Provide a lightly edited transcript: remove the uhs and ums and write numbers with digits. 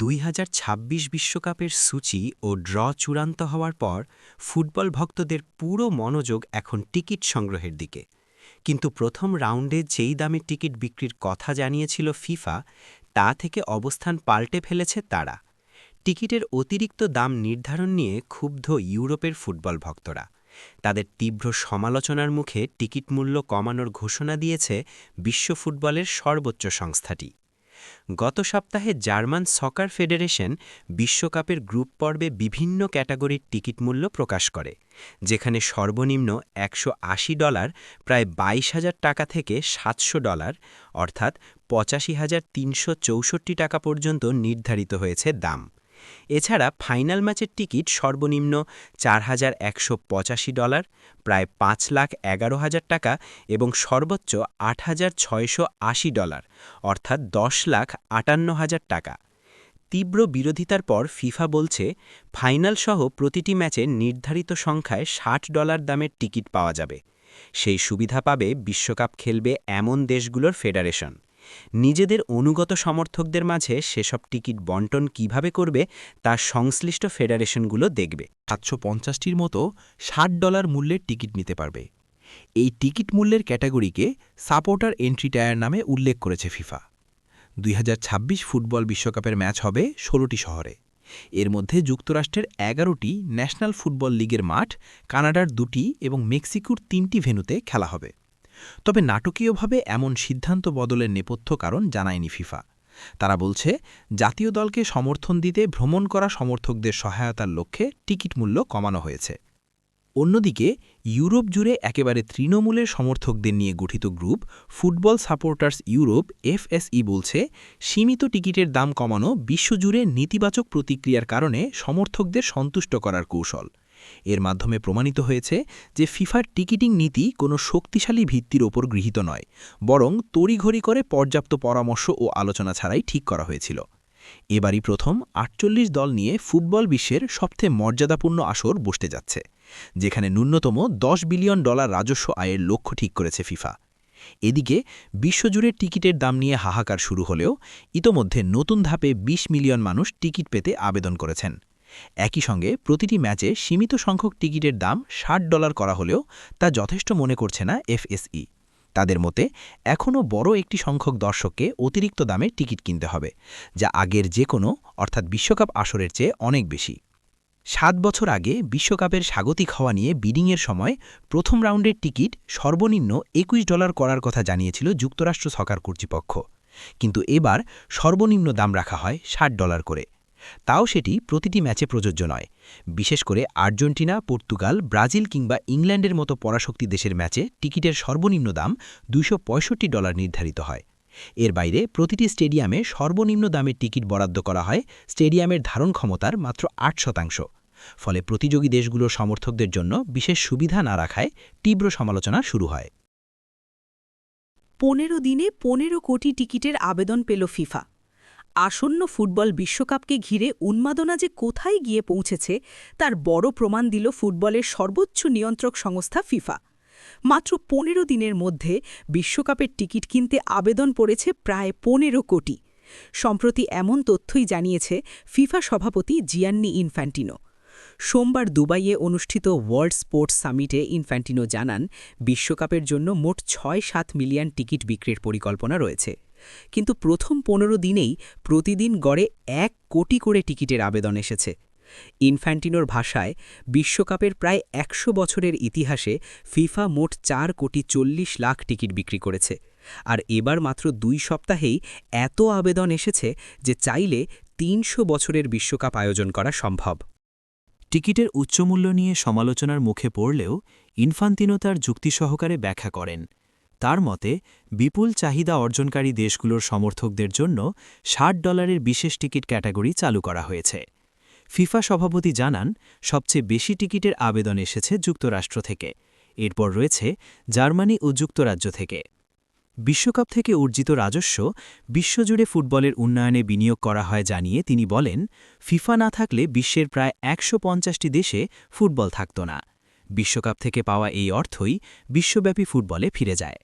২০২৬ বিশ্বকাপের সূচি ও ড্র চূড়ান্ত হওয়ার পর ফুটবল ভক্তদের পুরো মনোযোগ এখন টিকিট সংগ্রহের দিকে। কিন্তু প্রথম রাউন্ডে যেই দামে টিকিট বিক্রির কথা জানিয়েছিল ফিফা, তা থেকে অবস্থান পাল্টে ফেলেছে তারা। টিকিটের অতিরিক্ত দাম নির্ধারণ নিয়ে ক্ষুব্ধ ইউরোপের ফুটবল ভক্তরা। তাদের তীব্র সমালোচনার মুখে টিকিট মূল্য কমানোর ঘোষণা দিয়েছে বিশ্ব ফুটবলের সর্বোচ্চ সংস্থাটি। গত সপ্তাহে জার্মান সকার ফেডারেশন বিশ্বকাপের গ্রুপ পর্বে বিভিন্ন ক্যাটাগরির টিকিট মূল্য প্রকাশ করে, যেখানে সর্বনিম্ন $180 প্রায় 22,000 টাকা থেকে $700 অর্থাৎ 85,364 টাকা পর্যন্ত নির্ধারিত হয়েছে দাম। এছাড়া ফাইনাল ম্যাচের টিকিট সর্বনিম্ন $4,185 প্রায় $5,11,000 টাকা এবং সর্বোচ্চ $8,680 অর্থাৎ $10,58,000 টাকা। তীব্র বিরোধিতার পর ফিফা বলছে, ফাইনাল সহ প্রতিটি ম্যাচে নির্ধারিত সংখ্যায় $60 দামের টিকিট পাওয়া যাবে। সেই সুবিধা পাবে বিশ্বকাপ খেলবে এমন দেশগুলোর ফেডারেশন। নিজেদের অনুগত সমর্থকদের মাঝে সেসব টিকিট বণ্টন কিভাবে করবে তা সংশ্লিষ্ট ফেডারেশনগুলো দেখবে। 750টির মতো $60 মূল্যের টিকিট নিতে পারবে। এই টিকিট মূল্যের ক্যাটাগরিকে সাপোর্টার এন্ট্রি টায়ার নামে উল্লেখ করেছে ফিফা। 2026 ফুটবল বিশ্বকাপের ম্যাচ হবে 16টি শহরে। এর মধ্যে যুক্তরাষ্ট্রের 11টি ন্যাশনাল ফুটবল লিগের মাঠ, কানাডার 2টি এবং মেক্সিকোর 3টি ভেন্যুতে খেলা হবে। তবে নাটকীয়ভাবে এমন সিদ্ধান্ত বদলের নেপথ্য কারণ জানায়নি ফিফা। তারা বলছে, জাতীয় দলকে সমর্থন দিতে ভ্রমণ করা সমর্থকদের সহায়তার লক্ষ্যে টিকিট মূল্য কমানো হয়েছে। অন্যদিকে ইউরোপ জুড়ে একেবারে তৃণমূলের সমর্থকদের নিয়ে গঠিত group football supporters Europe FSE বলছে, সীমিত টিকিটের দাম কমানো বিশ্বজুড়ে নেতিবাচক প্রতিক্রিয়ার কারণে সমর্থকদের সন্তুষ্ট করার কৌশল। এর মাধ্যমে প্রমাণিত হয়েছে যে ফিফার টিকিটিং নীতি কোনো শক্তিশালী ভিত্তির ওপর গৃহীত নয়, বরং তড়িঘড়ি করে পর্যাপ্ত পরামর্শ ও আলোচনা ছাড়াই ঠিক করা হয়েছিল। এবারই প্রথম 48 দল নিয়ে ফুটবল বিশ্বের সবচেয়ে মর্যাদাপূর্ণ আসর বসতে যাচ্ছে, যেখানে ন্যূনতম $10 বিলিয়ন রাজস্ব আয়ের লক্ষ্য ঠিক করেছে ফিফা। এদিকে বিশ্বজুড়ে টিকিটের দাম নিয়ে হাহাকার শুরু হলেও ইতোমধ্যে নতুন ধাপে 20 মিলিয়ন মানুষ টিকিট পেতে আবেদন করেছেন। একই সঙ্গে প্রতিটি ম্যাচে সীমিত সংখ্যক টিকিটের দাম $60 করা হলেও তা যথেষ্ট মনে করছে না FSE। তাদের মতে এখনও বড় একটি সংখ্যক দর্শককে অতিরিক্ত দামে টিকিট কিনতে হবে, যা আগের যে কোনো অর্থাৎ বিশ্বকাপ আসরের চেয়ে অনেক বেশি। 7 বছর আগে বিশ্বকাপের স্বাগতিক হওয়া নিয়ে বিডিংয়ের সময় প্রথম রাউন্ডের টিকিট সর্বনিম্ন $21 করার কথা জানিয়েছিল যুক্তরাষ্ট্র সরকার কর্তৃপক্ষ, কিন্তু এবার সর্বনিম্ন দাম রাখা হয় $60 করে। তাও সেটি প্রতিটি ম্যাচে প্রযোজ্য নয়। বিশেষ করে আর্জেন্টিনা, পর্তুগাল, ব্রাজিল কিংবা ইংল্যান্ডের মতো পরাশক্তি দেশের ম্যাচে টিকিটের সর্বনিম্ন দাম $265 নির্ধারিত হয়। এর বাইরে প্রতিটি স্টেডিয়ামে সর্বনিম্ন দামের টিকিট বরাদ্দ করা হয় স্টেডিয়ামের ধারণ ক্ষমতার মাত্র 8%। ফলে প্রতিযোগী দেশগুলোর সমর্থকদের জন্য বিশেষ সুবিধা না রাখায় তীব্র সমালোচনা শুরু হয়। 15 দিনে 15 কোটি টিকিটের আবেদন পেল ফিফা। আসন্ন ফুটবল বিশ্বকাপকে ঘিরে উন্মাদনা যে কোথায় গিয়ে পৌঁছেছে তার বড় প্রমাণ দিল ফুটবলের সর্বোচ্চ নিয়ন্ত্রক সংস্থা ফিফা। মাত্র 15 দিনের মধ্যে বিশ্বকাপের টিকিট কিনতে আবেদন পড়েছে প্রায় 15 কোটি। সম্প্রতি এমন তথ্যই জানিয়েছে ফিফা সভাপতি জিয়ান্নি ইনফ্যান্টিনো। সোমবার দুবাইয়ে অনুষ্ঠিত ওয়ার্ল্ড স্পোর্টস সামিটে ইনফ্যান্টিনো জানান, বিশ্বকাপের জন্য মোট 6-7 মিলিয়ন টিকিট বিক্রির পরিকল্পনা রয়েছে। কিন্তু প্রথম 15 দিনেই প্রতিদিন গড়ে 1 কোটি করে টিকিটের আবেদন এসেছে। ইনফ্যান্টিনোর ভাষায়, বিশ্বকাপের প্রায় 100 বছরের ইতিহাসে ফিফা মোট 4,40,00,000 টিকিট বিক্রি করেছে। আর এবার মাত্র 2 সপ্তাহেই এত আবেদন এসেছে যে চাইলে 300 বছরের বিশ্বকাপ আয়োজন করা সম্ভব। টিকিটের উচ্চমূল্য নিয়ে সমালোচনার মুখে পড়লেও ইনফান্তিনো তার যুক্তি সহকারে ব্যাখ্যা করেন। তার মতে, বিপুল চাহিদা অর্জনকারী দেশগুলোর সমর্থকদের জন্য $60 বিশেষ টিকিট ক্যাটাগরি চালু করা হয়েছে। ফিফা সভাপতি জানান, সবচেয়ে বেশি টিকিটের আবেদন এসেছে যুক্তরাষ্ট্র থেকে, এরপর রয়েছে জার্মানি ও যুক্তরাজ্য থেকে। বিশ্বকাপ থেকে অর্জিত রাজস্ব বিশ্বজুড়ে ফুটবলের উন্নয়নে বিনিয়োগ করা হয় জানিয়ে তিনি বলেন, ফিফা না থাকলে বিশ্বের প্রায় 150টি দেশে ফুটবল থাকত না। বিশ্বকাপ থেকে পাওয়া এই অর্থই বিশ্বব্যাপী ফুটবলে ফিরে যায়।